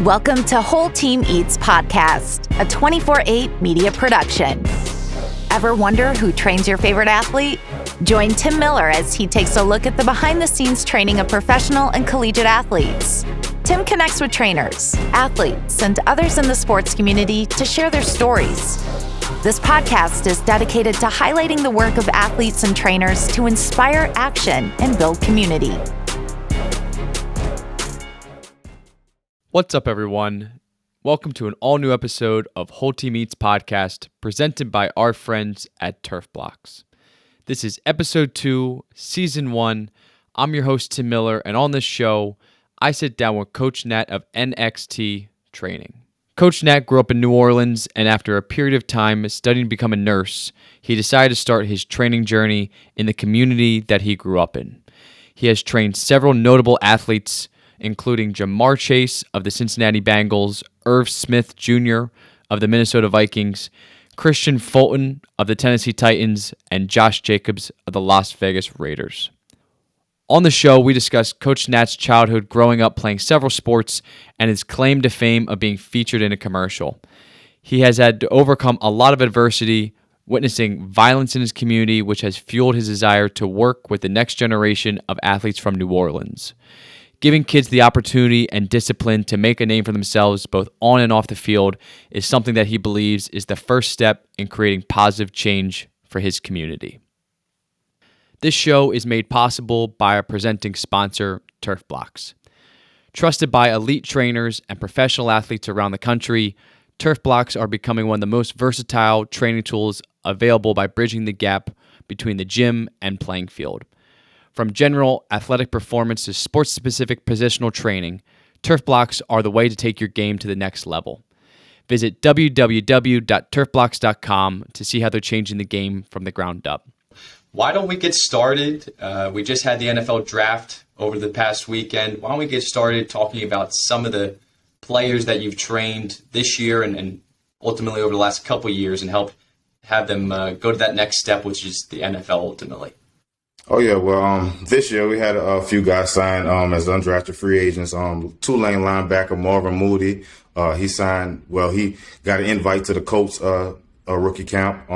Welcome to Whole Team Eats Podcast, a 24/8 media production. Ever wonder who trains your favorite athlete? Join Tim Miller as he takes a look at the behind-the-scenes training of professional and collegiate athletes. Tim connects with trainers, athletes, and others in the sports community to share their stories. This podcast is dedicated to highlighting the work of athletes and trainers to inspire action and build community. What's up, everyone? Welcome to an all-new episode of Whole Team Eats Podcast, presented by our friends at Turfblox. This is episode 2, season 1. I'm your host, Tim Miller, and on this show, I sit down with Coach Nat of NXT Training. Coach Nat grew up in New Orleans, and after a period of time studying to become a nurse, he decided to start his training journey in the community that he grew up in. He has trained several notable athletes, including Jamar Chase of the Cincinnati Bengals, Irv Smith Jr. of the Minnesota Vikings, Christian Fulton of the Tennessee Titans, and Josh Jacobs of the Las Vegas Raiders. On the show, we discuss Coach Nat's childhood growing up playing several sports and his claim to fame of being featured in a commercial. He has had to overcome a lot of adversity, witnessing violence in his community, which has fueled his desire to work with the next generation of athletes from New Orleans. Giving kids the opportunity and discipline to make a name for themselves both on and off the field is something that he believes is the first step in creating positive change for his community. This show is made possible by our presenting sponsor, Turfblox. Trusted by elite trainers and professional athletes around the country, Turfblox are becoming one of the most versatile training tools available by bridging the gap between the gym and playing field. From general athletic performance to sports-specific positional training, Turfblox are the way to take your game to the next level. Visit www.turfblox.com to see how they're changing the game from the ground up. Why don't we get started? We just had the NFL draft over the past weekend. Why don't we get started talking about some of the players that you've trained this year and ultimately over the last couple of years and help have them go to that next step, which is the NFL ultimately. Oh, yeah. Well, this year we had a few guys sign as undrafted free agents. Tulane linebacker Marvin Moody, he signed, he got an invite to the Colts rookie camp.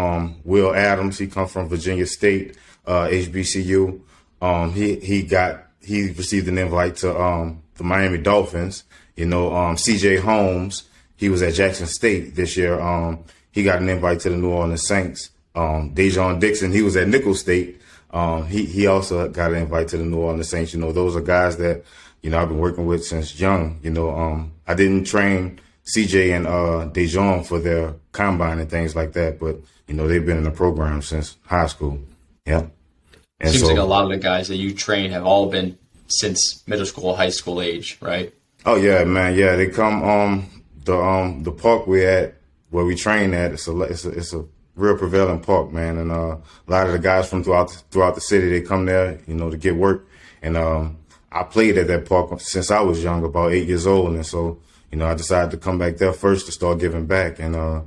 Will Adams, he comes from Virginia State, HBCU. He received an invite to the Miami Dolphins. CJ Holmes, he was at Jackson State this year. He got an invite to the New Orleans Saints. Dejon Dixon, he was at Nickel State. He also got an invite to the New Orleans Saints. Those are guys that, I've been working with since young. I didn't train CJ and Dejon for their combine and things like that, but, they've been in the program since high school. Yeah. And Seems like a lot of the guys that you train have all been since middle school, high school age, right? Oh, yeah, man. Yeah, they come the park where we train at. It's a real prevalent park, man, and a lot of the guys from throughout the city, they come there, to get work. And I played at that park since I was young, about 8 years old, and so I decided to come back there first to start giving back. And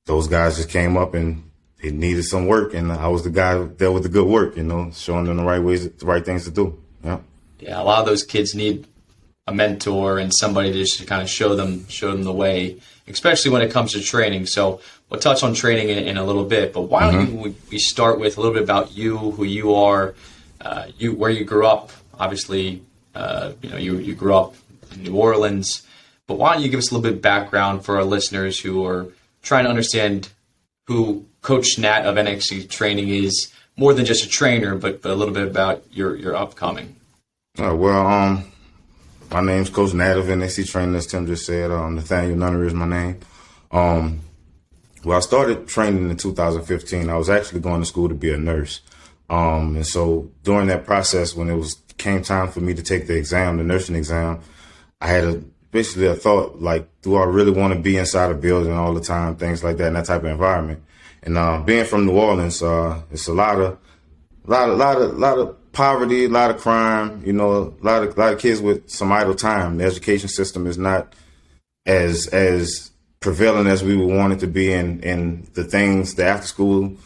those guys just came up and they needed some work, and I was the guy there with the good work, showing them the right things to do. Yeah. Yeah, a lot of those kids need a mentor and somebody to just kind of show them the way, especially when it comes to training. So we'll touch on training in a little bit, but why don't we start with a little bit about you, who you are, where you grew up. Obviously, you grew up in New Orleans, but why don't you give us a little bit of background for our listeners who are trying to understand who Coach Nat of NXT Training is, more than just a trainer, but a little bit about your upcoming. My name's Coach Nat of NXT Training, as Tim just said. Nathaniel Nunnery is my name. I started training in 2015. I was actually going to school to be a nurse. And so during that process, when came time for me to take the nursing exam, I had basically a thought, like, do I really want to be inside a building all the time, things like that, in that type of environment? And being from New Orleans, it's a lot of poverty, a lot of crime, a lot of kids with some idle time. The education system is not as prevalent as we would want it to be, and the things, the after school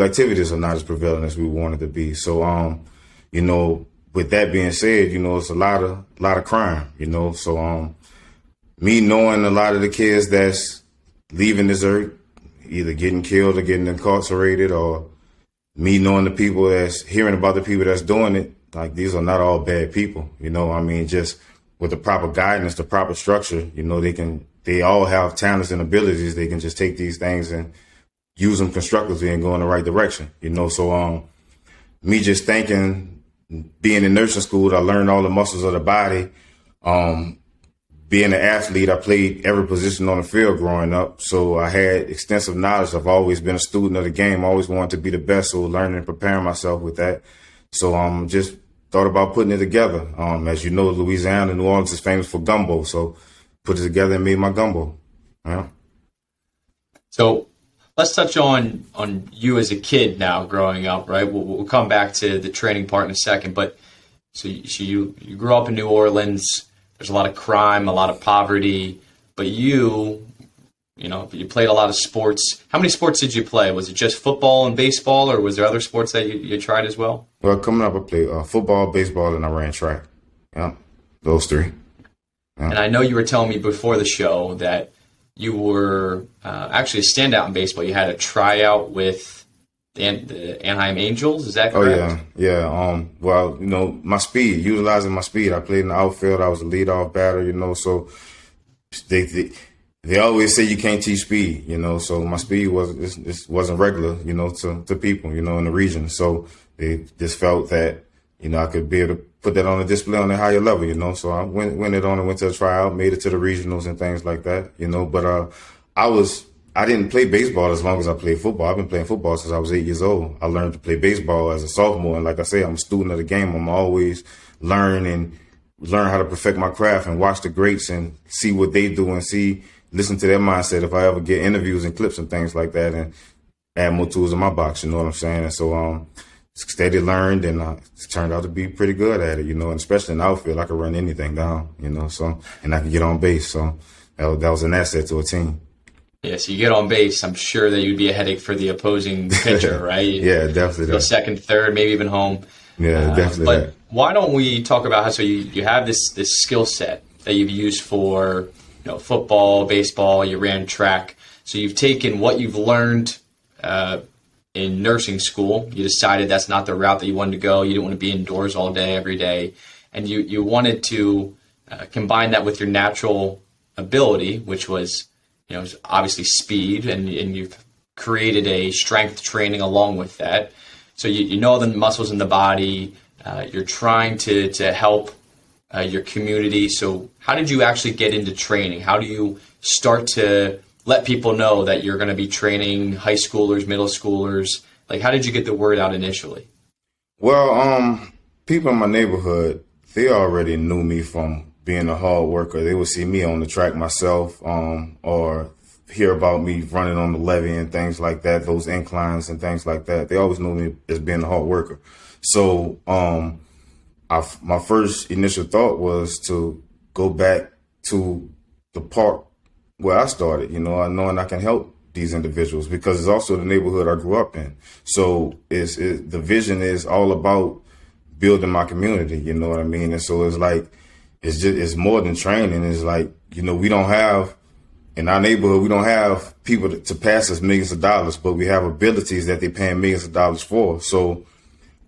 activities are not as prevalent as we would want it to be. So, with that being said, it's a lot of crime, so me knowing a lot of the kids that's leaving this earth, either getting killed or getting incarcerated, or me knowing the people that's hearing about the people that's doing it, like these are not all bad people, you know. I mean, just with the proper guidance, the proper structure, you know, they all have talents and abilities. They can just take these things and use them constructively and go in the right direction, you know. So me just thinking, being in nursing school, I learned all the muscles of the body. Being an athlete, I played every position on the field growing up, so I had extensive knowledge. I've always been a student of the game, always wanted to be the best, so learning and preparing myself with that. So just thought about putting it together. As you know, Louisiana and New Orleans is famous for gumbo, so put it together and made my gumbo. Yeah. So let's touch on you as a kid now growing up, right? We'll come back to the training part in a second, but so you grew up in New Orleans. There's a lot of crime, a lot of poverty, but you played a lot of sports. How many sports did you play? Was it just football and baseball, or was there other sports that you tried as well? Well, coming up, I played football, baseball, and I ran track. Yeah, those three. Yeah. And I know you were telling me before the show that you were actually a standout in baseball. You had a tryout with the Anaheim Angels. Is that correct? Oh, yeah. Well, you know, my speed, utilizing my speed. I played in the outfield. I was a leadoff batter, you know, so they always say you can't teach speed, you know, so my speed wasn't regular, you know, to people, you know, in the region. So they just felt that, you know, I could be able to put that on a display on a higher level, you know. So I went to a tryout, made it to the regionals and things like that, you know. But I didn't play baseball as long as I played football. I've been playing football since I was 8 years old. I learned to play baseball as a sophomore. And like I say, I'm a student of the game. I'm always learn how to perfect my craft and watch the greats and see what they do and listen to their mindset if I ever get interviews and clips and things like that, and add more tools in my box, you know what I'm saying? And so steady learned, and it turned out to be pretty good at it, you know, and especially in the outfield, I could run anything down, you know, so, and I could get on base. So that was an asset to a team. Yeah, so you get on base, I'm sure that you'd be a headache for the opposing pitcher, right? Yeah, definitely. Go second, third, maybe even home. Yeah, definitely. But why don't we talk about how you have this skill set that you've used for, you know, football, baseball, you ran track. So you've taken what you've learned in nursing school. You decided that's not the route that you wanted to go. You didn't want to be indoors all day, every day. And you wanted to combine that with your natural ability, which was, you know, obviously speed, and you've created a strength training along with that. So you know the muscles in the body. You're trying to help your community. So how did you actually get into training? How do you start to let people know that you're going to be training high schoolers, middle schoolers? Like, how did you get the word out initially? Well, people in my neighborhood, they already knew me from being a hard worker. They would see me on the track myself, or hear about me running on the levee and things like that, those inclines and things like that. They always knew me as being a hard worker. So my first initial thought was to go back to the park where I started, you know, knowing I can help these individuals, because it's also the neighborhood I grew up in. So the vision is all about building my community, you know what I mean? And so it's like, it's more than training. It's like, you know, in our neighborhood, we don't have people to pass us millions of dollars, but we have abilities that they're paying millions of dollars for. So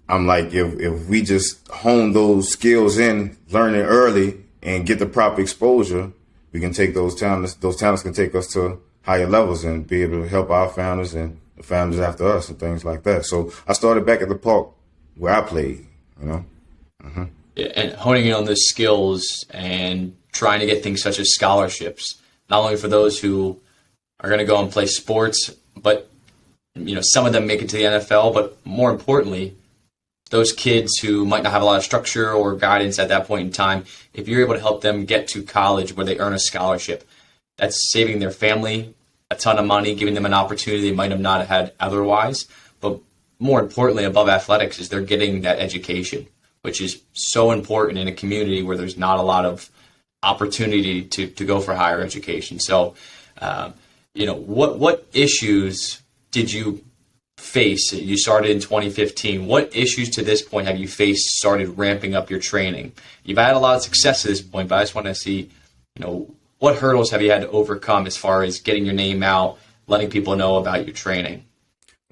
I'm like, if we just hone those skills in, learn it early, and get the proper exposure, we can take those talents. Those talents can take us to higher levels and be able to help our families and the families after us and things like that. So I started back at the park where I played, you know. Mm-hmm. And honing in on those skills and trying to get things such as scholarships, not only for those who are going to go and play sports, but, you know, some of them make it to the NFL, but more importantly, those kids who might not have a lot of structure or guidance at that point in time, if you're able to help them get to college where they earn a scholarship, that's saving their family a ton of money, giving them an opportunity they might have not had otherwise. But more importantly, above athletics, is they're getting that education, which is so important in a community where there's not a lot of opportunity to go for higher education. So, you know, what issues did you face? You started in 2015. What issues to this point have you faced, started ramping up your training? You've had a lot of success to this point, but I just want to see, you know, what hurdles have you had to overcome as far as getting your name out, letting people know about your training?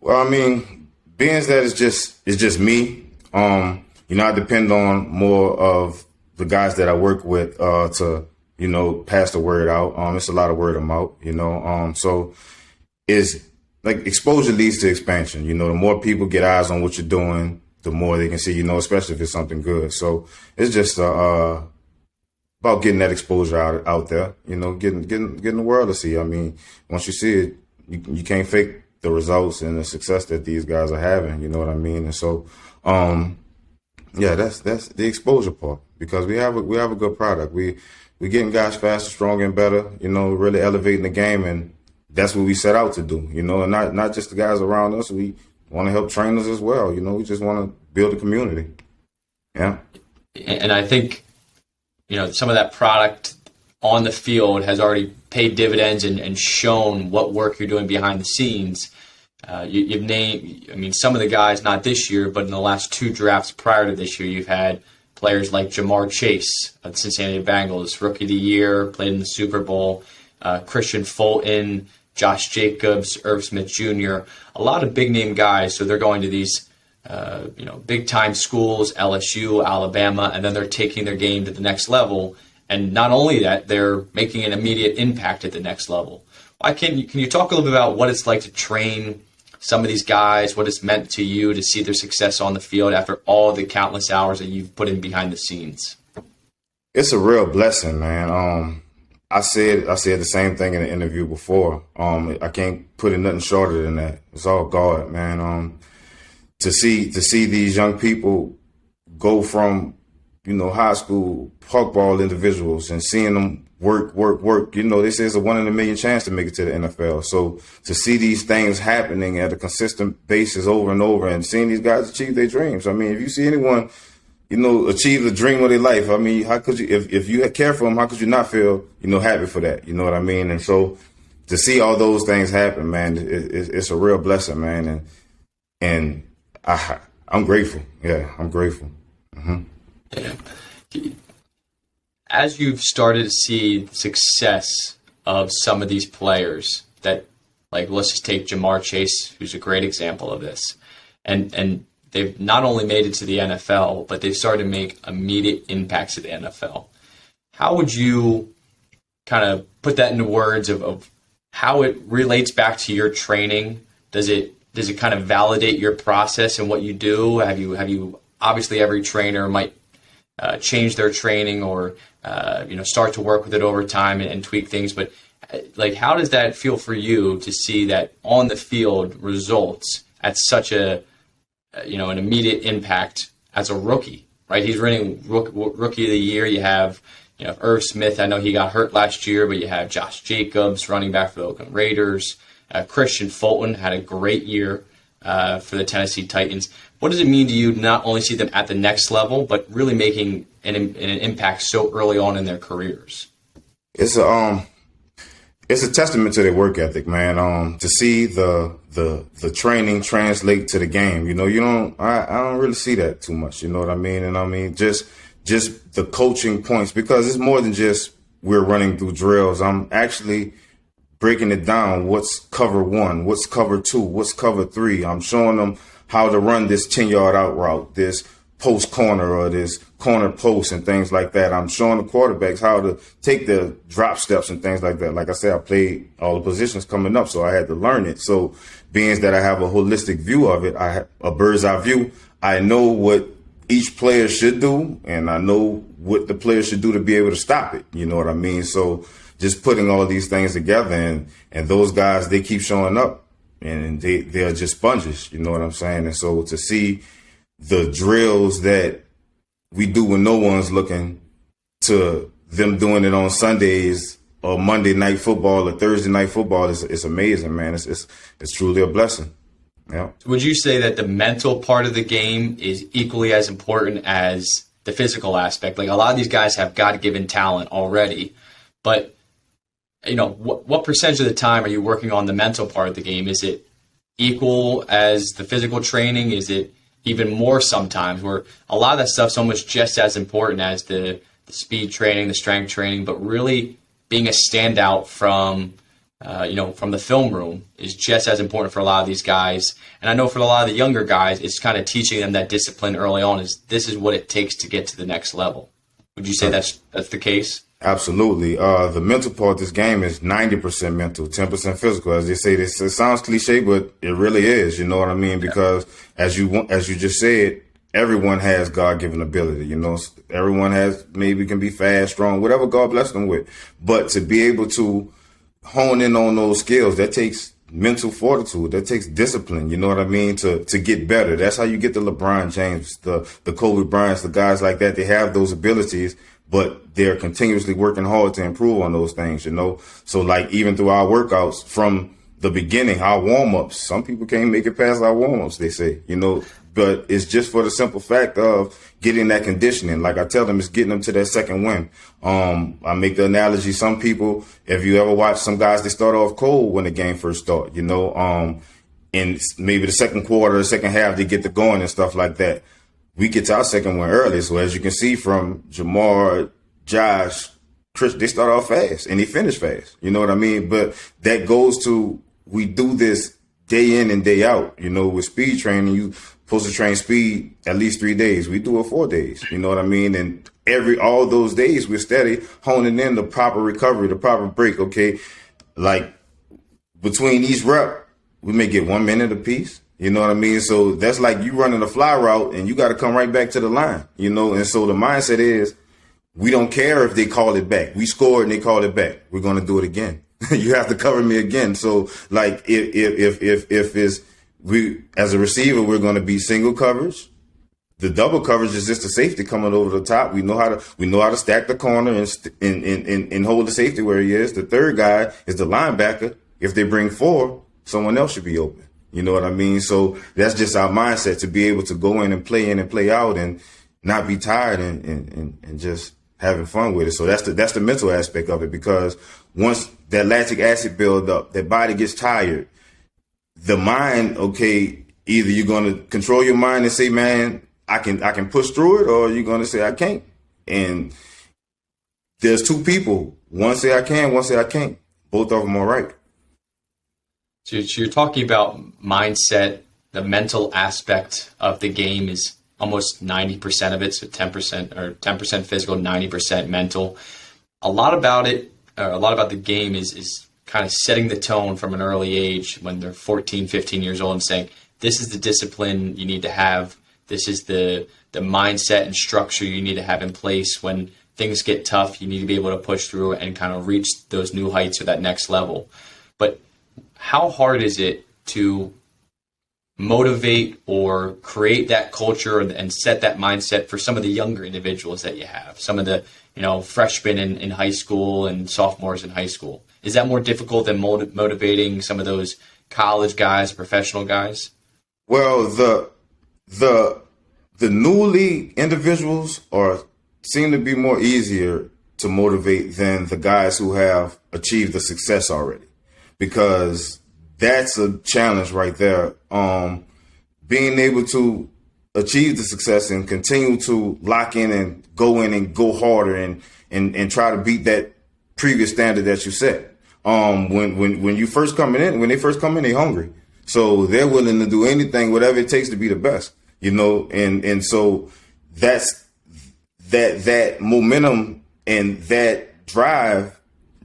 Well, I mean, being that it's just me, I depend on more of the guys that I work with to, pass the word out. It's a lot of word of mouth, so it's like exposure leads to expansion. The more people get eyes on what you're doing, the more they can see, especially if it's something good. So it's just about getting that exposure out there, getting the world to see. I mean, once you see it, you can't fake the results and the success that these guys are having. You know what I mean? And so, that's the exposure part, because we have a good product. We're getting guys faster, stronger, and better. Really elevating the game, and that's what we set out to do. And not just the guys around us. We want to help trainers as well. We just want to build a community. Yeah. And I think, some of that product on the field has already paid dividends and shown what work you're doing behind the scenes. You've named, some of the guys, not this year, but in the last 2 drafts prior to this year, you've had players like Jamar Chase of the Cincinnati Bengals, Rookie of the Year, played in the Super Bowl, Christian Fulton, Josh Jacobs, Irv Smith Jr., a lot of big-name guys. So they're going to these, big-time schools, LSU, Alabama, and then they're taking their game to the next level. And not only that, they're making an immediate impact at the next level. Can you talk a little bit about what it's like to train some of these guys, what it's meant to you to see their success on the field after all the countless hours that you've put in behind the scenes? It's a real blessing, man. I said the same thing in the interview before. I can't put it nothing shorter than that. It's all God, man. To see these young people go from, high school park ball individuals and seeing them work. This is a 1 in a million chance to make it to the NFL. So to see these things happening at a consistent basis over and over, and seeing these guys achieve their dreams. I mean, if you see anyone, achieve the dream of their life, I mean, how could you, if you care for them, how could you not feel, happy for that? You know what I mean? And so to see all those things happen, man, it's a real blessing, man. And I'm grateful. Yeah, I'm grateful. Mm-hmm. Yeah. As you've started to see the success of some of these players that, like, let's just take Jamar Chase, who's a great example of this. And they've not only made it to the NFL, but they've started to make immediate impacts at the NFL. How would you kind of put that into words of how it relates back to your training? Does it kind of validate your process and what you do? Have you obviously every trainer might change their training or start to work with it over time and tweak things, but like, how does that feel for you to see that on the field results at such an immediate impact as a rookie, right? He's running rookie of the year. You have Irv Smith. I know he got hurt last year, but you have Josh Jacobs, running back for the Oakland Raiders. Christian Fulton had a great year for the Tennessee Titans. What does it mean to you to not only see them at the next level, but really making an impact so early on in their careers? It's a testament to their work ethic, man. To see the training translate to the game, I don't really see that too much. You know what I mean? And I mean just the coaching points, because it's more than just we're running through drills. I'm actually breaking it down. What's cover 1? What's cover 2? What's cover 3? I'm showing them how to run this 10-yard out route, this post corner or this corner post and things like that. I'm showing the quarterbacks how to take the drop steps and things like that. Like I said, I played all the positions coming up, so I had to learn it. So being that I have a holistic view of it, I have a bird's eye view. I know what each player should do, and I know what the player should do to be able to stop it. You know what I mean? So just putting all these things together, and those guys, they keep showing up, and they're just sponges. You know what I'm saying? And so to see the drills that we do when no one's looking, to them doing it on Sundays or Monday night football or Thursday night football, it's amazing, man. It's truly a blessing. Yeah. Would you say that the mental part of the game is equally as important as the physical aspect? Like, a lot of these guys have God-given talent already, but what percentage of the time are you working on the mental part of the game? Is it equal as the physical training? Is it even more sometimes, where a lot of that stuff's almost just as important as the speed training, the strength training, but really being a standout from from the film room is just as important for a lot of these guys. And I know for a lot of the younger guys, it's kind of teaching them that discipline early on is this is what it takes to get to the next level. Would you say that's the case? Absolutely. The mental part of this game is 90% mental, 10% physical. As they say, this it sounds cliche, but it really is. You know what I mean? Because as you just said, everyone has God-given ability. You know, everyone can be fast, strong, whatever God bless them with. But to be able to hone in on those skills, that takes mental fortitude. That takes discipline. You know what I mean? To get better. That's how you get the LeBron James, the Kobe Bryants, the guys like that. They have those abilities, but they're continuously working hard to improve on those things, you know? So like even through our workouts from the beginning, our warm-ups, some people can't make it past our warm-ups, they say, you know, but it's just for the simple fact of getting that conditioning. Like I tell them, it's getting them to that second win. I make the analogy, some people, if you ever watch some guys, they start off cold when the game first start, you know, in maybe the second quarter, the second half, they get to going and stuff like that. We get to our second one early. So as you can see from Jamar, Josh, Chris, they start off fast and they finish fast. You know what I mean? But that goes to, we do this day in and day out. You know, with speed training, you supposed to train speed at least 3 days. We do it 4 days. You know what I mean? And all those days we're steady honing in the proper recovery, the proper break. Okay. Like between each rep, we may get 1 minute apiece. You know what I mean? So that's like you running a fly route and you got to come right back to the line, you know? And so the mindset is we don't care if they call it back. We scored and they call it back. We're going to do it again. You have to cover me again. So like if we as a receiver, we're going to be single coverage. The double coverage is just the safety coming over the top. We know how to stack the corner and hold the safety where he is. The third guy is the linebacker. If they bring 4, someone else should be open. You know what I mean? So that's just our mindset, to be able to go in and play out and not be tired and just having fun with it. So that's the mental aspect of it, because once that lactic acid build up, that body gets tired, the mind, okay, either you're going to control your mind and say, man, I can push through it, or you're going to say I can't. And there's 2 people. One say I can, one say I can't. Both of them are right. So you're talking about mindset. The mental aspect of the game is almost 90% of it, so 10% or 10% physical, 90% mental. A lot about the game is kind of setting the tone from an early age when they're 14, 15 years old and saying, this is the discipline you need to have. This is the mindset and structure you need to have in place when things get tough. You need to be able to push through and kind of reach those new heights or that next level. But how hard is it to motivate or create that culture and set that mindset for some of the younger individuals that you have, some of the freshmen in high school and sophomores in high school? Is that more difficult than motivating some of those college guys, professional guys? Well, the newly individuals seem to be more easier to motivate than the guys who have achieved the success already, because that's a challenge right there. Being able to achieve the success and continue to lock in and go harder and try to beat that previous standard that you set. When you first coming in, when they first come in, they're hungry. So they're willing to do anything, whatever it takes to be the best, you know? And so that's that momentum and that drive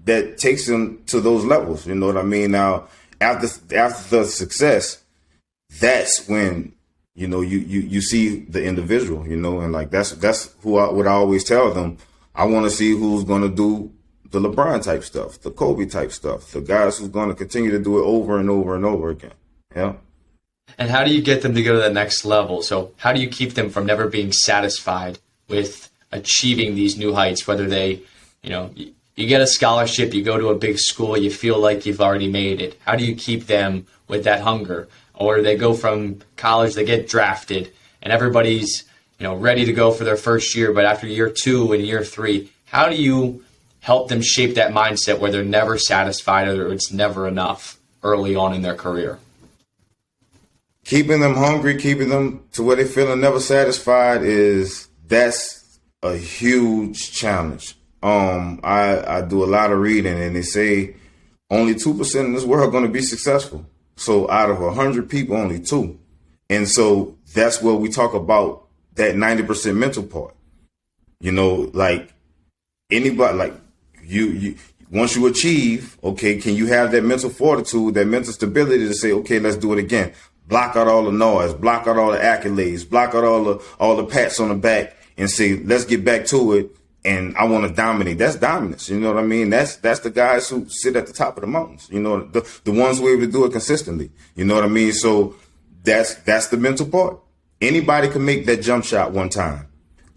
that takes them to those levels. You know what I mean? Now, after the success, that's when, you see the individual, and like, that's what I always tell them. I want to see who's going to do the LeBron type stuff, the Kobe type stuff, the guys who's going to continue to do it over and over and over again. Yeah. And how do you get them to go to the next level? So how do you keep them from never being satisfied with achieving these new heights, whether they, you get a scholarship, you go to a big school, you feel like you've already made it. How do you keep them with that hunger? Or they go from college, they get drafted, and everybody's, ready to go for their first year, but after year 2 and year 3, how do you help them shape that mindset where they're never satisfied or it's never enough early on in their career? Keeping them hungry, keeping them to where they feeling never satisfied that's a huge challenge. I do a lot of reading, and they say only 2% in this world are going to be successful. So out of 100 people, only 2. And so that's where we talk about that 90% mental part. You know, like anybody, like you once you achieve, okay, can you have that mental fortitude, that mental stability to say, okay, let's do it again. Block out all the noise, block out all the accolades, block out all the pats on the back, and say, let's get back to it. And I want to dominate. That's dominance. You know what I mean? That's the guys who sit at the top of the mountains. You know, the ones who are able to do it consistently. You know what I mean? So that's the mental part. Anybody can make that jump shot one time.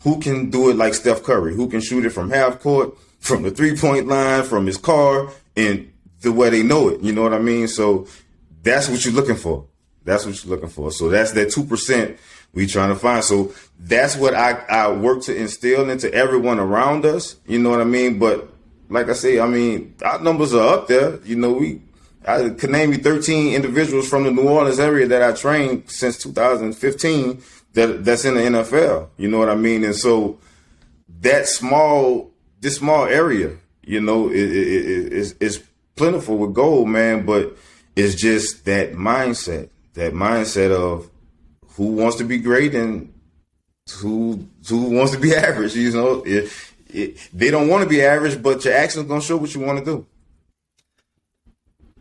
Who can do it like Steph Curry? Who can shoot it from half court, from the 3-point line, from his car, and the way they know it? You know what I mean? So that's what you're looking for. That's what you're looking for. So that's that 2% we trying to find. So that's what I work to instill into everyone around us. You know what I mean? But like I say, I mean, our numbers are up there. You know, I could name you 13 individuals from the New Orleans area that I trained since 2015 that's in the NFL. You know what I mean? And so this small area, you know, is plentiful with gold, man. But it's just that mindset of who wants to be great and who wants to be average. You know, they don't want to be average, but your actions gonna show what you want to do.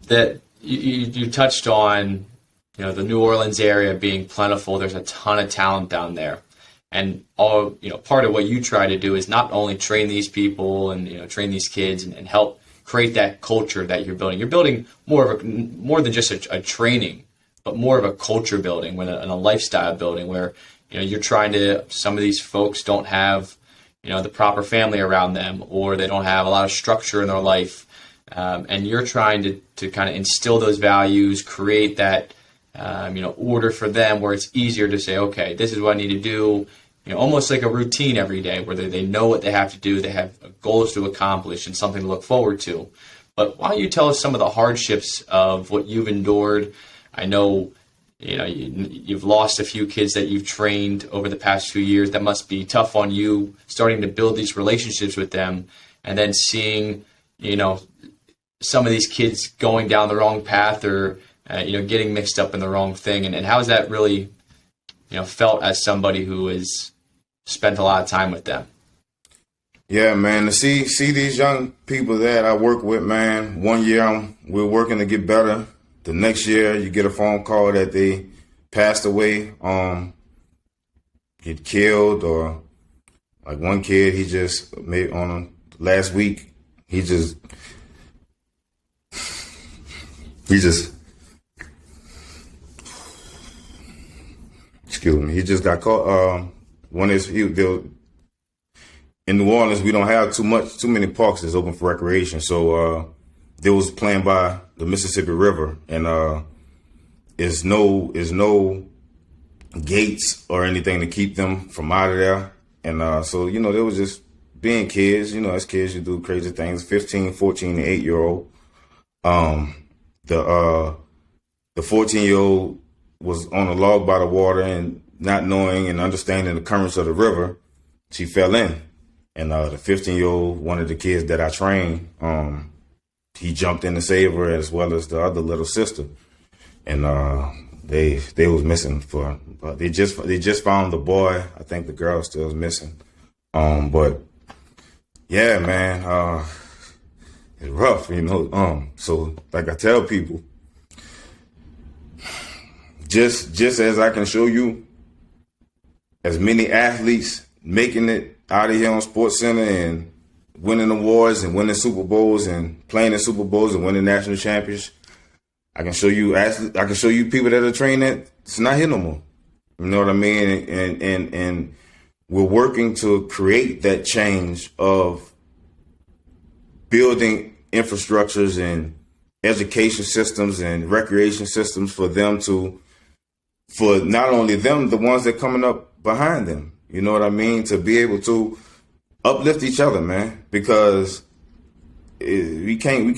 That you touched on, you know, the New Orleans area being plentiful. There's a ton of talent down there, and part of what you try to do is not only train these people and, you know, train these kids and help create that culture that you're building. You're building more than just a training, but more of a culture building and a lifestyle building where, you know, you're trying to. Some of these folks don't have, you know, the proper family around them, or they don't have a lot of structure in their life. And you're trying to kind of instill those values, create that, order for them where it's easier to say, okay, this is what I need to do, you know, almost like a routine every day where they know what they have to do. They have goals to accomplish and something to look forward to. But why don't you tell us some of the hardships of what you've endured? I know, you know, you've lost a few kids that you've trained over the past few years. That must be tough on you, starting to build these relationships with them and then seeing, you know, some of these kids going down the wrong path or, getting mixed up in the wrong thing. And how has that really, you know, felt as somebody who has spent a lot of time with them? Yeah, man, to see these young people that I work with, man, one year we're working to get better. The next year you get a phone call that they passed away, get killed, or like one kid, he just made last week, he just excuse me, he just got caught. In New Orleans, we don't have too many parks that's open for recreation. So they was playing by the Mississippi River, and is no gates or anything to keep them from out of there. And so, you know, they was just being kids. You know, as kids, you do crazy things. 15, 14, and 8-year-old. The 14-year-old was on a log by the water, and not knowing and understanding the currents of the river, she fell in. And the 15-year-old, one of the kids that I trained, he jumped in to save her, as well as the other little sister. And they was missing they just found the boy. I think the girl still is missing. But yeah, man, it's rough, you know. So like I tell people, just as I can show you as many athletes making it out of here on Sports Center and winning awards and winning Super Bowls and playing in Super Bowls and winning national championships, I can show you people that are trained that it's not here no more. You know what I mean? And we're working to create that change of building infrastructures and education systems and recreation systems for not only them, the ones that are coming up behind them. You know what I mean? To be able to uplift each other, man, because we can't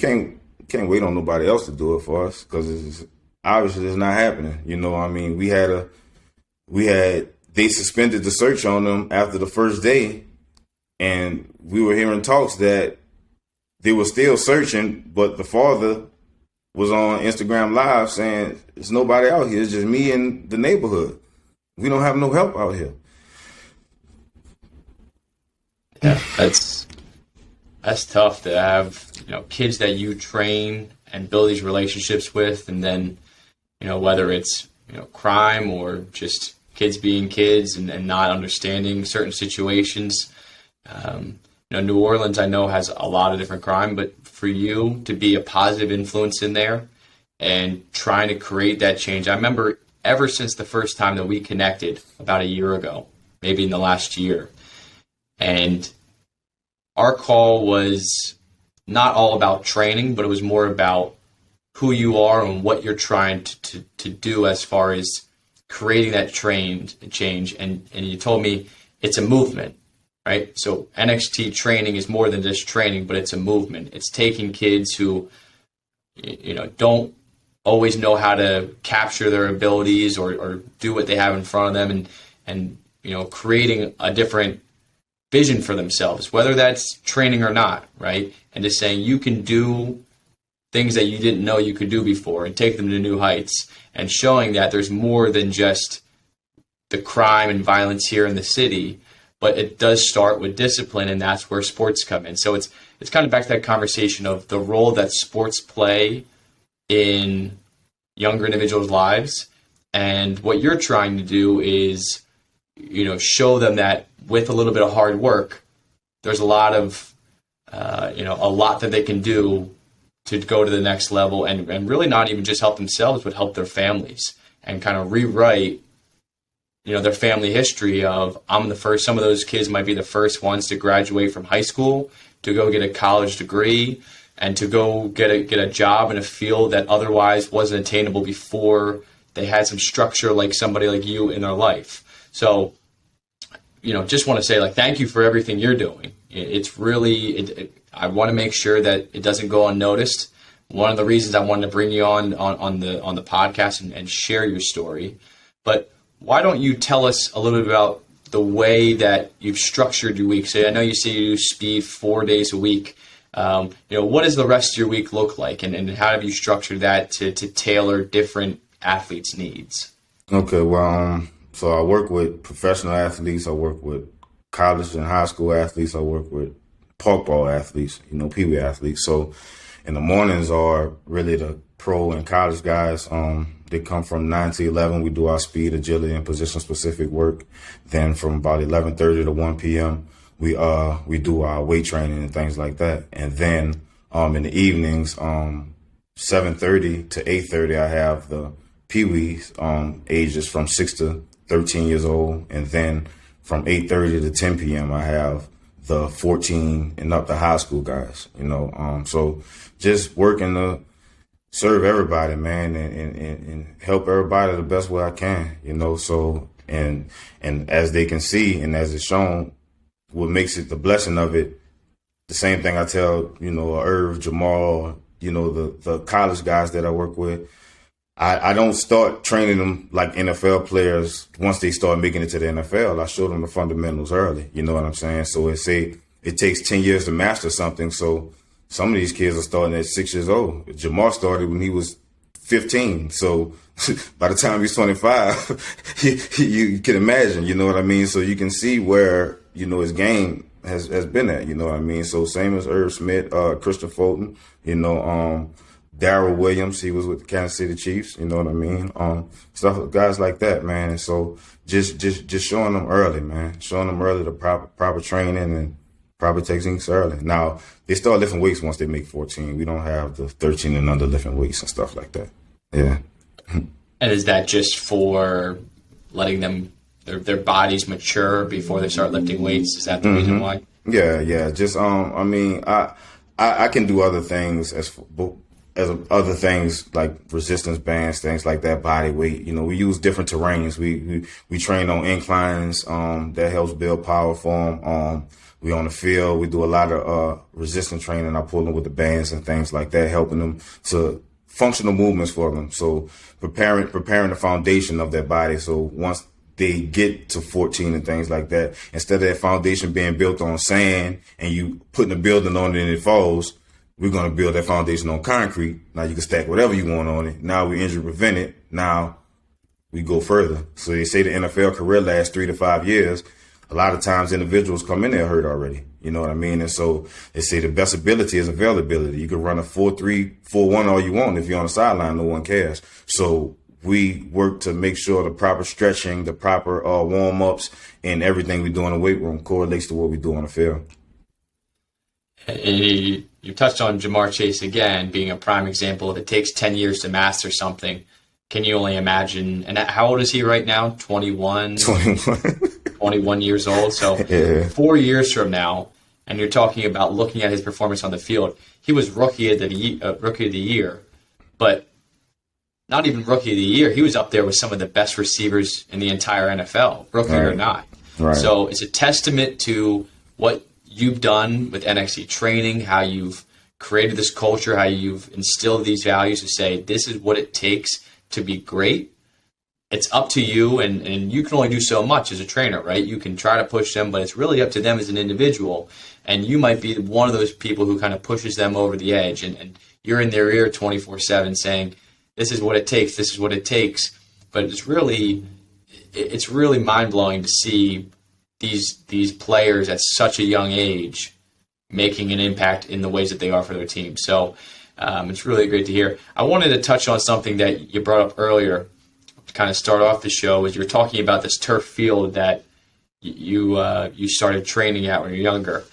wait on nobody else to do it for us, because it's obviously it's not happening. You know, I mean, they suspended the search on them after the first day And we were hearing talks that they were still searching, but the father was on Instagram Live saying, "There's nobody out here. It's just me and the neighborhood. We don't have no help out here." Yeah, that's tough to have, kids that you train and build these relationships with, and then, whether it's, crime or just kids being kids and not understanding certain situations. New Orleans, I know, has a lot of different crime, but for you to be a positive influence in there and trying to create that change. I remember ever since the first time that we connected about a year ago, maybe in the last year, and our call was not all about training, but it was more about who you are and what you're trying to do as far as creating that change. And you told me it's a movement, right? So NXT Training is more than just training, but it's a movement. It's taking kids who, don't always know how to capture their abilities or do what they have in front of them, and creating a different vision for themselves, whether that's training or not, right? And just saying you can do things that you didn't know you could do before and take them to new heights, and showing that there's more than just the crime and violence here in the city, but it does start with discipline, and that's where sports come in. So it's kind of back to that conversation of the role that sports play in younger individuals' lives, and what you're trying to do is, show them that with a little bit of hard work, there's a lot of, a lot that they can do to go to the next level, and really not even just help themselves, but help their families, and kind of rewrite, their family history of, I'm the first. Some of those kids might be the first ones to graduate from high school, to go get a college degree, and to go get a job in a field that otherwise wasn't attainable before they had some structure like somebody like you in their life. So, just want to say, thank you for everything you're doing. It's really, I want to make sure that it doesn't go unnoticed. One of the reasons I wanted to bring you on the podcast and share your story. But why don't you tell us a little bit about the way that you've structured your week? So I know you say you do speed 4 days a week. What does the rest of your week look like, and how have you structured that to tailor different athletes' needs? Okay, well, so I work with professional athletes. I work with college and high school athletes. I work with park ball athletes, Pee Wee athletes. So in the mornings are really the pro and college guys. They come from 9 to 11. We do our speed, agility, and position-specific work. Then from about 11:30 to 1 p.m., we do our weight training and things like that. And then in the evenings, 7:30 to 8:30, I have the Pee Wees, ages from 6 to 13 years old. And then from 8:30 to 10 p.m., I have the 14 and up to high school guys, So just working to serve everybody, man, and help everybody the best way I can, So, and as they can see, and as it's shown, what makes it the blessing of it, the same thing I tell, Irv, Jamal, the college guys that I work with. I don't start training them like NFL players once they start making it to the NFL. I show them the fundamentals early. You know what I'm saying? So it takes 10 years to master something. So some of these kids are starting at 6 years old. Jamal started when he was 15. So by the time he's 25, you can imagine, you know what I mean? So you can see where, his game has been at, you know what I mean? So same as Irv Smith, Christian Fulton, Darrell Williams, he was with the Kansas City Chiefs, you know what I mean? Stuff, guys like that, man. And so just showing them early, man, showing them early the proper training and proper techniques early. Now they start lifting weights once they make 14. We don't have the 13 and under lifting weights and stuff like that. Yeah. And is that just for letting them their bodies mature before they start lifting weights? Is that the reason why? Yeah. Just I can do other things as other things like resistance bands, things like that, body weight. We use different terrains. We train on inclines. That helps build power for them. We on the field. We do a lot of resistance training. I pull them with the bands and things like that, helping them to functional movements for them. So preparing the foundation of their body. So once they get to 14 and things like that. Instead of that foundation being built on sand and you putting a building on it and it falls, we're going to build that foundation on concrete. Now you can stack whatever you want on it. Now we injury prevented. Now we go further. So they say the NFL career lasts 3 to 5 years. A lot of times individuals come in there hurt already. You know what I mean? And so they say the best ability is availability. You can run a 4-3, 4-1 all you want. If you're on the sideline, no one cares. So we work to make sure the proper stretching, the proper warm-ups, and everything we do in the weight room correlates to what we do on the field. And you touched on Jamar Chase again being a prime example. If it takes 10 years to master something, can you only imagine? And how old is he right now? 21? 21 years old. So yeah. 4 years from now, and you're talking about looking at his performance on the field, he was rookie of the year, but not even rookie of the year. He was up there with some of the best receivers in the entire NFL, rookie right. or not. Right. So it's a testament to what you've done with NXT Training, how you've created this culture, how you've instilled these values to say, this is what it takes to be great. It's up to you, and you can only do so much as a trainer, right? You can try to push them, but it's really up to them as an individual. And you might be one of those people who kind of pushes them over the edge, and you're in their ear 24/7 saying, this is what it takes, this is what it takes. But it's really mind-blowing to see these players at such a young age making an impact in the ways that they are for their team. So it's really great to hear. I wanted to touch on something that you brought up earlier to kind of start off the show, is you were talking about this turf field that you started training at when you were younger.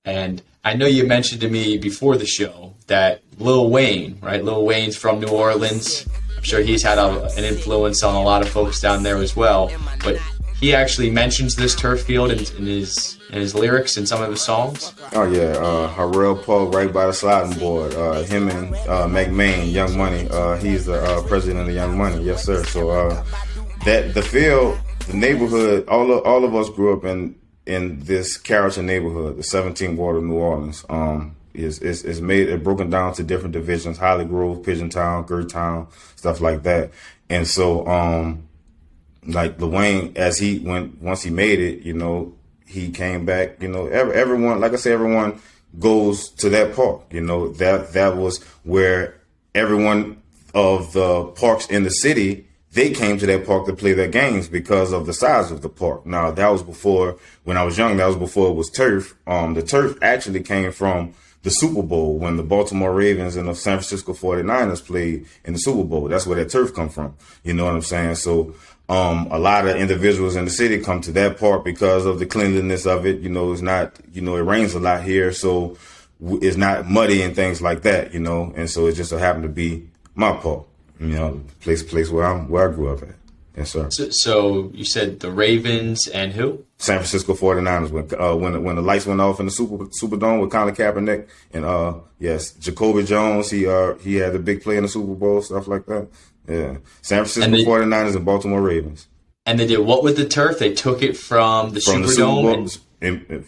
And I know you mentioned to me before the show that Lil Wayne, right? Lil Wayne's from New Orleans. I'm sure he's had an influence on a lot of folks down there as well. But he actually mentions this turf field in his lyrics in some of his songs. Oh yeah, Harrell Park right by the sliding board. Him and McMahon, Young Money. He's the president of Young Money. Yes, sir. So that the field, the neighborhood, all of us grew up in this Carrollton neighborhood, the 17th ward of New Orleans. Is made it broken down to different divisions: Holly Grove, Pigeon Town, Gertown, stuff like that. And so like Wayne, once he made it, you know, he came back, you know, everyone, like I said, everyone goes to that park, you know, that was where everyone of the parks in the city, they came to that park to play their games because of the size of the park. Now, that was before, when I was young, that was before it was turf. The turf actually came from the Super Bowl when the Baltimore Ravens and the San Francisco 49ers played in the Super Bowl. That's where that turf come from. You know what I'm saying? So a lot of individuals in the city come to that park because of the cleanliness of it. You know, it's not, you know, it rains a lot here, so it's not muddy and things like that, you know. And so it just so happened to be my park, you know, place where I grew up at. Yes, sir. So you said the Ravens and who? San Francisco 49ers when the lights went off in the Superdome with Colin Kaepernick and yes, Jacoby Jones, he had a big play in the Super Bowl, stuff like that. Yeah. San Francisco 49ers and Baltimore Ravens. And they did what with the turf? They took it from the Superdome?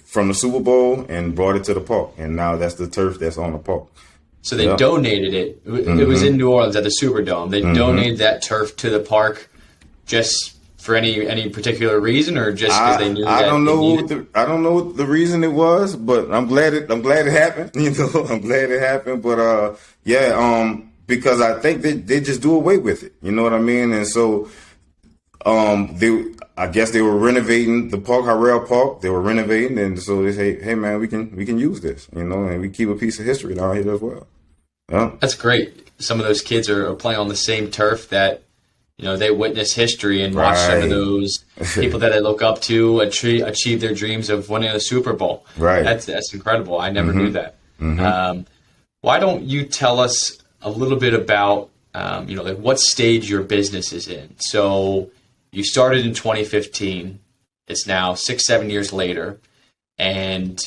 From the Super Bowl and brought it to the park. And now that's the turf that's on the park. So they donated it. It was in New Orleans at the Superdome. They donated that turf to the park just for any particular reason, or just because they knew that I don't know what the reason it was, but I'm glad it happened. You know, I'm glad it happened. But because I think they just do away with it. You know what I mean? And so I guess they were renovating the park, Harrell Park. They were renovating, and so they say, hey man, we can use this, you know, and we keep a piece of history down here as well. Yeah. That's great. Some of those kids are playing on the same turf that, you know, they witness history and watch some of those people that they look up to achieve their dreams of winning a Super Bowl. Right. That's incredible. I never knew that. Why don't you tell us a little bit about, like what stage your business is in? So you started in 2015. It's now 6-7 years later, and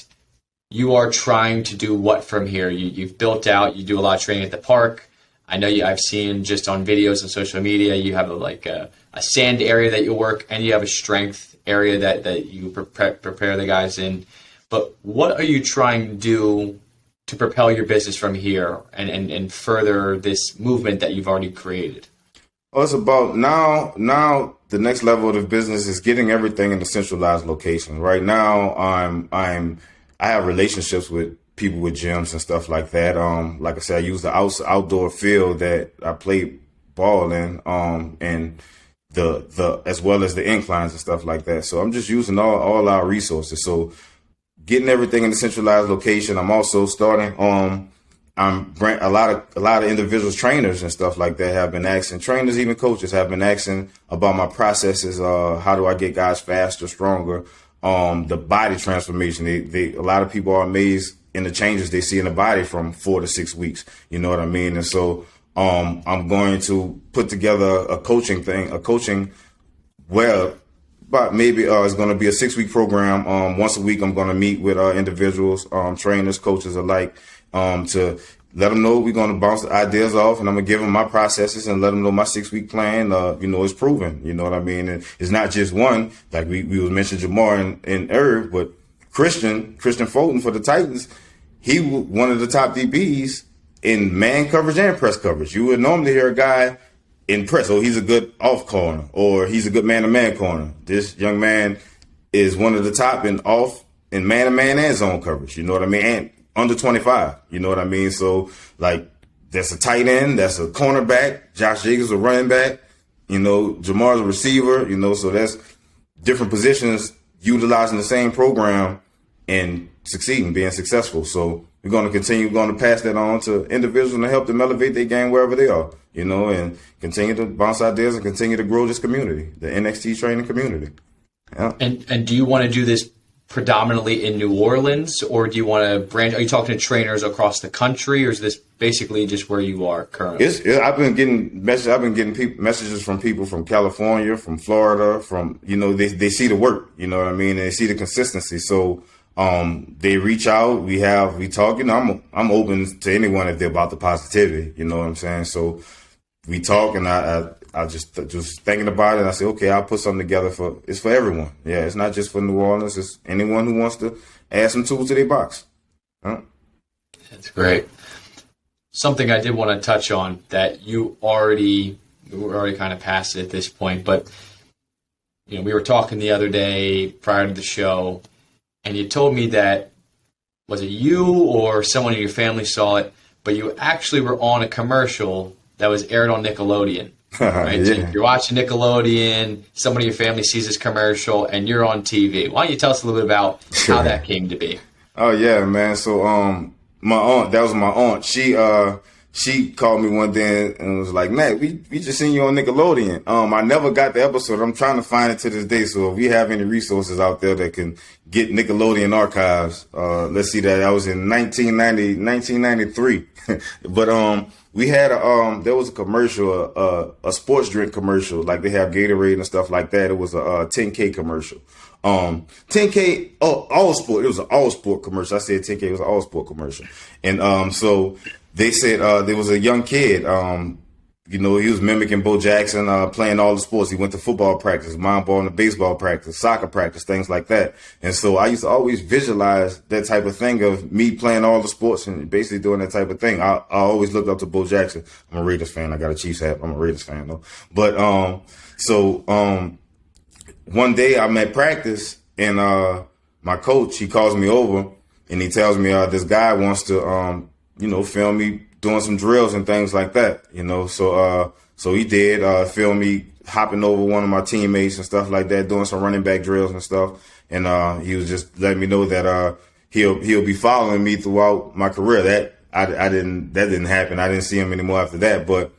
you are trying to do what from here? You've built out. You do a lot of training at the park. I know I've seen just on videos and social media, you have a sand area that you work, and you have a strength area that you prepare the guys in. But what are you trying to do to propel your business from here and further this movement that you've already created? Well, it's about now the next level of the business is getting everything in a centralized location. Right now, I have relationships with people with gyms and stuff like that. Like I said, I use the outdoor field that I played ball in, and the as well as the inclines and stuff like that. So I'm just using all our resources. So getting everything in a centralized location. I'm also starting a lot of individuals, trainers and stuff like that have been asking, trainers, even coaches have been asking about my processes. How do I get guys faster, stronger? The body transformation. A lot of people are amazed in the changes they see in the body from 4 to 6 weeks. You know what I mean? And so I'm going to put together a coaching web. But maybe it's going to be a 6-week program. Once a week, I'm going to meet with individuals, trainers, coaches alike, to let them know we're going to bounce the ideas off, and I'm going to give them my processes and let them know my 6-week plan, is proven. You know what I mean? And it's not just one, like we was mentioning Jamar and Irv, but Christian Fulton for the Titans, he was one of the top DBs in man coverage and press coverage. You would normally hear a guy in press, he's a good off corner, or he's a good man-to-man corner. This young man is one of the top in man-to-man and zone coverage. You know what I mean? And under 25. You know what I mean? So, like, that's a tight end, that's a cornerback. Josh Jacobs a running back. You know, Jamar's a receiver. You know, so that's different positions utilizing the same program and succeeding, being successful. So we're going to pass that on to individuals and help them elevate their game wherever they are, you know, and continue to bounce ideas and continue to grow this community, the NXT training community. Yeah. And do you want to do this predominantly in New Orleans, or do you want to branch? Are you talking to trainers across the country, or is this basically just where you are currently? I've been getting messages from people from California, from Florida, from, you know, they see the work, you know what I mean, and they see the consistency. So they reach out, we talk, you know, I'm open to anyone if they're about the positivity, you know what I'm saying? So we talk, and I just thinking about it, I say, okay, I'll put something together it's for everyone. Yeah, it's not just for New Orleans, it's anyone who wants to add some tools to their box. Huh? That's great. Something I did want to touch on that we're already kind of past it at this point, but you know, we were talking the other day prior to the show, and you told me that, was it you or someone in your family saw it, but you actually were on a commercial that was aired on Nickelodeon. Right? Yeah. So you're watching Nickelodeon, somebody in your family sees this commercial, and you're on TV. Why don't you tell us a little bit about how that came to be? Oh yeah, man. So my aunt, that was my aunt. She called me one day and was like, Nat, we just seen you on Nickelodeon. I never got the episode. I'm trying to find it to this day. So if we have any resources out there that can get Nickelodeon archives, let's see that. I was in 1993. But we had there was a commercial, a sports drink commercial, like they have Gatorade and stuff like that. It was a 10K commercial. 10K, all sport. It was an all sport commercial. I said 10K, it was an all sport commercial. And so they said there was a young kid, you know, he was mimicking Bo Jackson, playing all the sports. He went to football practice, mom ball and baseball practice, soccer practice, things like that. And so I used to always visualize that type of thing of me playing all the sports and basically doing that type of thing. I always looked up to Bo Jackson. I'm a Raiders fan. I got a Chiefs hat. I'm a Raiders fan though. But one day I'm at practice, and my coach, he calls me over and he tells me this guy wants to you know, film me doing some drills and things like that, you know. So he did film me hopping over one of my teammates and stuff like that, doing some running back drills and stuff. And he was just letting me know that he'll be following me throughout my career. That didn't happen. I didn't see him anymore after that. But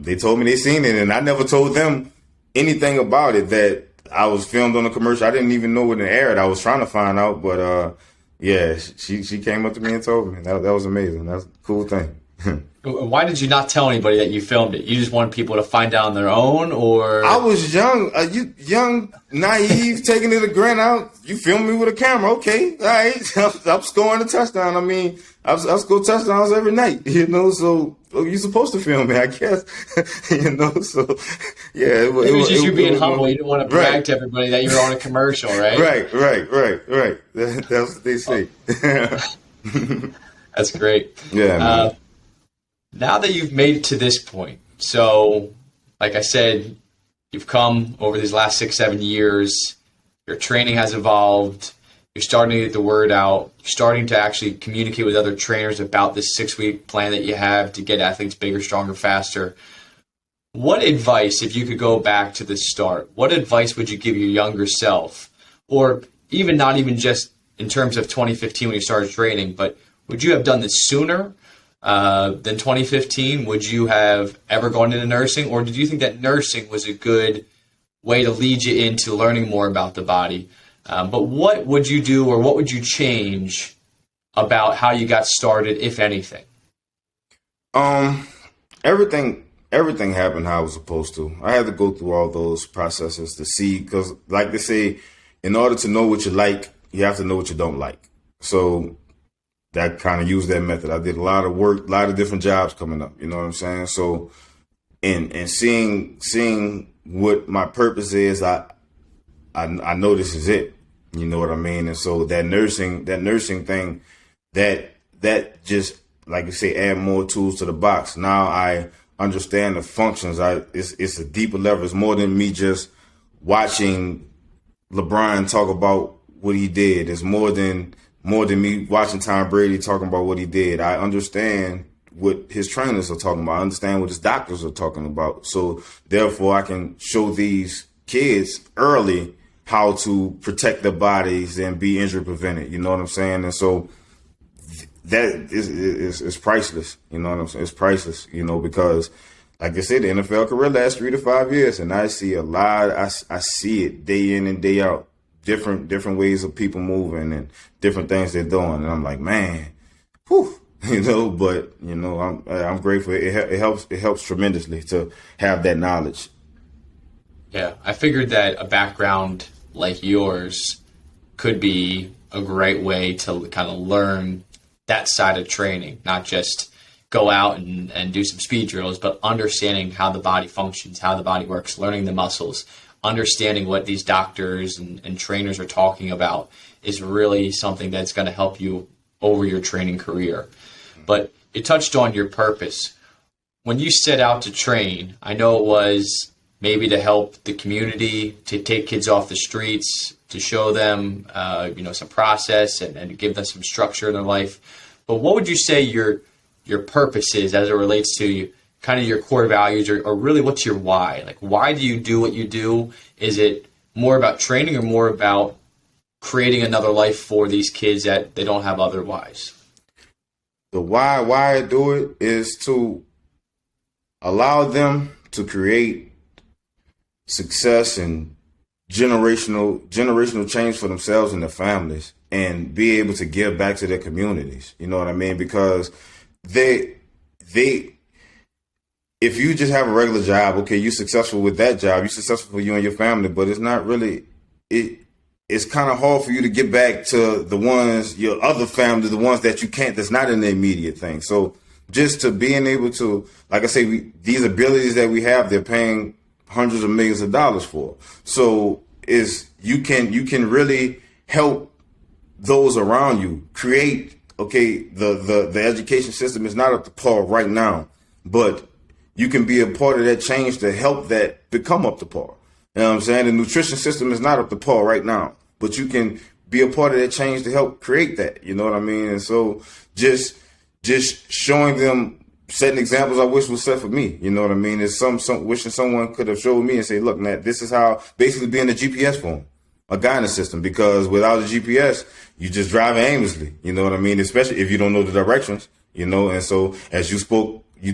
they told me they seen it, and I never told them anything about it, that I was filmed on a commercial. I didn't even know when it aired. I was trying to find out, but yeah, she came up to me and told me. That was amazing. That's a cool thing. Why did you not tell anybody that you filmed it? You just wanted people to find out on their own, or? I was young, young, naive, taking it a grin out. You film me with a camera, okay? All right, I'm scoring a touchdown. I mean, I score touchdowns every night, you know. So you're supposed to film me, I guess, you know. So yeah, it was just you being humble. You didn't want to brag to everybody that you were on a commercial, right? Right. That's what they say. That's great. Yeah. Man. Now that you've made it to this point, so like I said, you've come over these last 6-7 years, your training has evolved, you're starting to get the word out, you're starting to actually communicate with other trainers about this 6-week plan that you have to get athletes bigger, stronger, faster. What advice, if you could go back to the start, what advice would you give your younger self? Or even not even just in terms of 2015 when you started training, but would you have done this sooner than 2015? Would you have ever gone into nursing? Or did you think that nursing was a good way to lead you into learning more about the body? But what would you do, or what would you change about how you got started, if anything? Everything happened how it was supposed to. I had to go through all those processes to see, because like they say, in order to know what you like, you have to know what you don't like. So that kind of used that method. I did a lot of work, a lot of different jobs coming up. You know what I'm saying? So, and seeing what my purpose is, I know this is it. You know what I mean? And so that nursing thing, that just, like you say, add more tools to the box. Now I understand the functions. It's a deeper level. It's more than me just watching LeBron talk about what he did. It's more than me watching Tom Brady talking about what he did. I understand what his trainers are talking about. I understand what his doctors are talking about. So therefore, I can show these kids early how to protect their bodies and be injury prevented. You know what I'm saying? And so that is priceless. You know what I'm saying? It's priceless, you know, because like I said, the NFL career lasts 3 to 5 years, and I see a lot. I see it day in and day out, different ways of people moving and different things they're doing. And I'm like, man, whew, you know, but you know, I'm grateful. It helps tremendously to have that knowledge. Yeah, I figured that a background like yours could be a great way to kind of learn that side of training, not just go out and do some speed drills, but understanding how the body functions, how the body works, learning the muscles, understanding what these doctors and trainers are talking about is really something that's going to help you over your training career. But you touched on your purpose. When you set out to train, I know it was maybe to help the community, to take kids off the streets, to show them, some process and give them some structure in their life. But what would you say your purpose is as it relates to kind of your core values, or really what's your why? Like, why do you do what you do? Is it more about training or more about creating another life for these kids that they don't have otherwise? The why I do it is to allow them to create success and generational change for themselves and their families, and be able to give back to their communities. You know what I mean? Because they if you just have a regular job, okay, you're successful with that job, you're successful for you and your family, but it's not really it's kind of hard for you to get back to the ones, your other family, the ones that you can't, that's not in the immediate thing. So just to being able to, like I say, these abilities that we have, they're paying hundreds of millions of dollars for. So you can really help those around you create, okay, the education system is not up to par right now, but you can be a part of that change to help that become up to par. You know what I'm saying? The nutrition system is not up to par right now, but you can be a part of that change to help create that. You know what I mean? And so just showing them, setting examples I wish was set for me. You know what I mean? It's some wishing someone could have showed me and say, look, Nat, this is how, basically being a GPS for them, a guidance system, because without a GPS, you just driving aimlessly. You know what I mean? Especially if you don't know the directions, you know? And so as you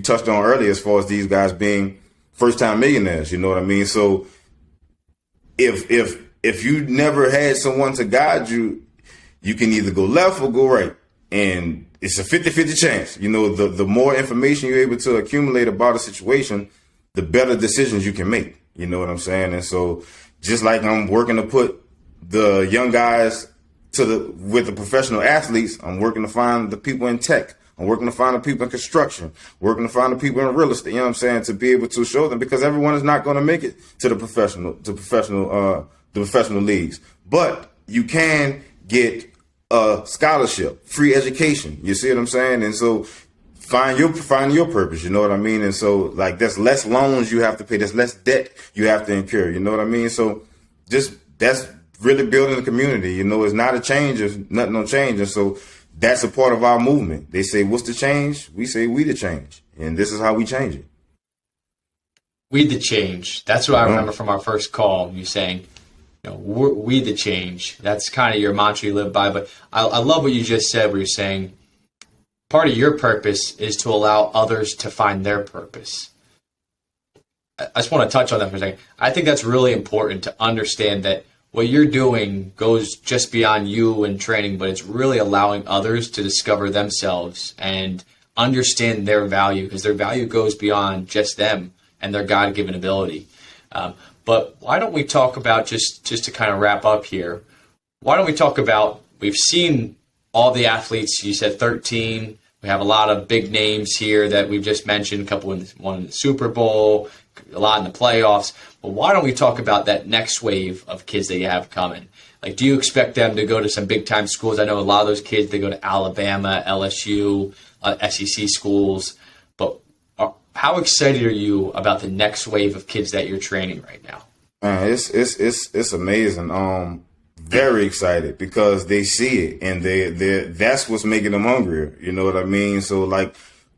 touched on earlier, as far as these guys being first-time millionaires, you know what I mean? So if you never had someone to guide you, you can either go left or go right. And it's a 50-50 chance. You know, the more information you're able to accumulate about a situation, the better decisions you can make. You know what I'm saying? And so just like I'm working to put the young guys with the professional athletes, I'm working to find the people in tech. I'm working to find the people in construction, working to find the people in real estate, you know what I'm saying, to be able to show them, because everyone is not going to make it to the professional leagues. But you can get a scholarship, free education. You see what I'm saying? And so find your purpose. You know what I mean? And so like there's less loans you have to pay. There's less debt you have to incur. You know what I mean? So just that's really building the community. You know, it's not a change if nothing don't change. And so that's a part of our movement. They say, what's the change? We say, we the change. And this is how we change it. We the change. That's what I remember from our first call. You saying, we the change. That's kind of your mantra you live by. But I love what you just said where you're saying part of your purpose is to allow others to find their purpose. I just want to touch on that for a second. I think that's really important to understand that what you're doing goes just beyond you and training, but it's really allowing others to discover themselves and understand their value, because their value goes beyond just them and their God-given ability. But why don't we talk about, just to kind of wrap up here, why don't we talk about, we've seen all the athletes, you said 13, we have a lot of big names here that we've just mentioned, one in the Super Bowl, a lot in the playoffs. But why don't we talk about that next wave of kids that you have coming? Like, do you expect them to go to some big-time schools? I know a lot of those kids, they go to Alabama, LSU, SEC schools. But how excited are you about the next wave of kids that you're training right now? Man, it's amazing. Very excited because they see it, and that's what's making them hungrier. You know what I mean? So like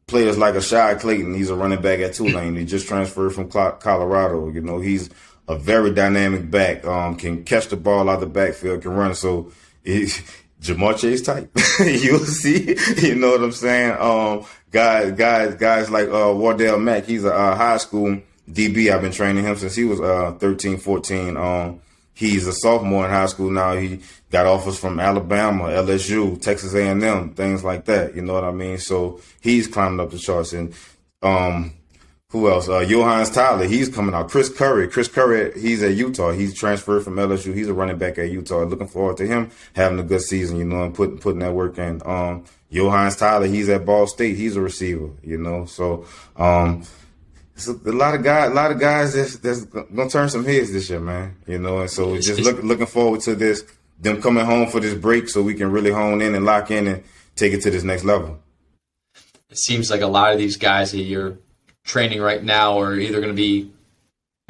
players like Ashad Clayton, he's a running back at Tulane. He just transferred from Colorado. You know, he's a very dynamic back. Can catch the ball out of the backfield, can run. So Jamar Chase type. You'll see. You know what I'm saying? Guys like Wardell Mack. He's a high school DB. I've been training him since he was 13, 14. He's a sophomore in high school now. He got offers from Alabama, LSU, Texas A&M, things like that. You know what I mean? So he's climbing up the charts. And who else? Johannes Tyler, he's coming out. Chris Curry, he's at Utah. He's transferred from LSU. He's a running back at Utah. Looking forward to him having a good season, you know, and putting that work in. Johannes Tyler, he's at Ball State. He's a receiver, you know. So it's a lot of guys that's gonna turn some heads this year, man. You know, and so just looking forward to them coming home for this break so we can really hone in and lock in and take it to this next level. It seems like a lot of these guys that you're training right now are either going to be,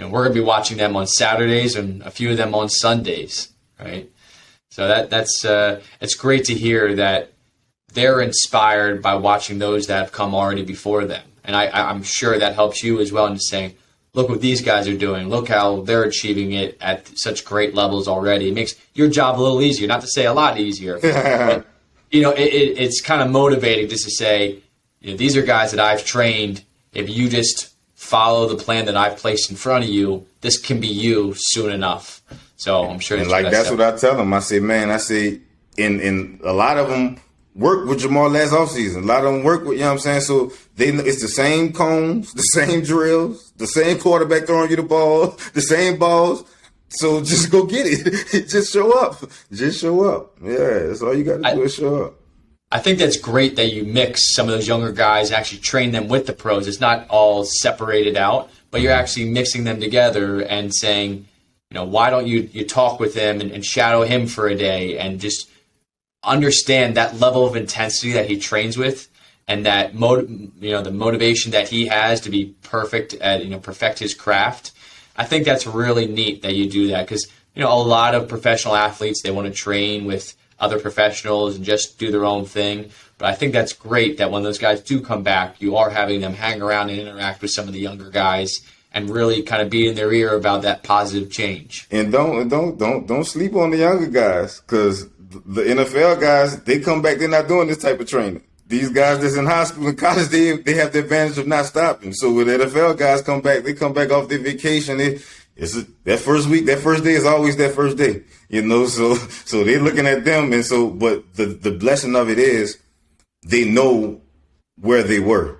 we're going to be watching them on Saturdays and a few of them on Sundays, right? So that's it's great to hear that they're inspired by watching those that have come already before them. And I'm sure that helps you as well in saying, look what these guys are doing. Look how they're achieving it at such great levels already. It makes your job a little easier, not to say a lot easier. But, it's kind of motivating just to say, these are guys that I've trained. If you just follow the plan that I've placed in front of you, this can be you soon enough. So I'm sure. And that's what I tell them. I say, in a lot of them work with Jamar last offseason. A lot of them work with, you know what I'm saying? So it's the same cones, the same drills, the same quarterback throwing you the ball, the same balls. So just go get it. Just show up. Yeah, that's all you got to do is show up. I think that's great that you mix some of those younger guys, actually train them with the pros. It's not all separated out, but you're actually mixing them together and saying, why don't you talk with him and shadow him for a day and just understand that level of intensity that he trains with and that the motivation that he has to be perfect at perfect his craft. I think that's really neat that you do that because a lot of professional athletes, they want to train with other professionals and just do their own thing. But I think that's great that when those guys do come back, you are having them hang around and interact with some of the younger guys and really kind of be in their ear about that positive change. And don't sleep on the younger guys, because the NFL guys, they come back, they're not doing this type of training. These guys that's in high school and college, they have the advantage of not stopping. So when the NFL guys come back, they come back off their vacation. That first week, that first day is always that first day, so they're looking at them. And so, but the blessing of it is they know where they were,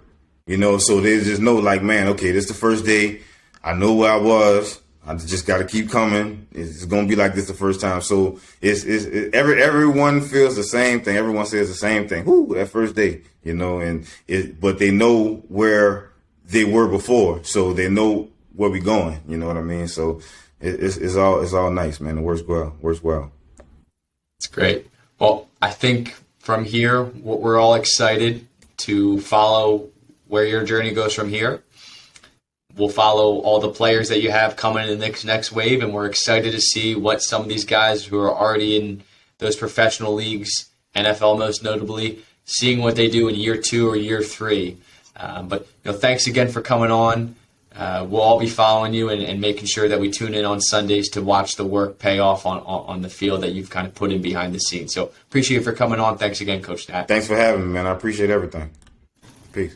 so they just know like, man, okay, this is the first day. I know where I was. I just got to keep coming. It's going to be like this the first time. So everyone feels the same thing. Everyone says the same thing. Whoo, that first day, but they know where they were before. So they know where we going. You know what I mean? So it's all nice, man. It works well. It's great. Well, I think from here, we're all excited. to follow where your journey goes from here. We'll follow all the players that you have coming in the next wave, and we're excited to see what some of these guys who are already in those professional leagues, NFL most notably, seeing what they do in year 2 or year 3. But thanks again for coming on. We'll all be following you and making sure that we tune in on Sundays to watch the work pay off on the field that you've kind of put in behind the scenes. So appreciate you for coming on. Thanks again, Coach Nat. Thanks for having me, man. I appreciate everything. Peace.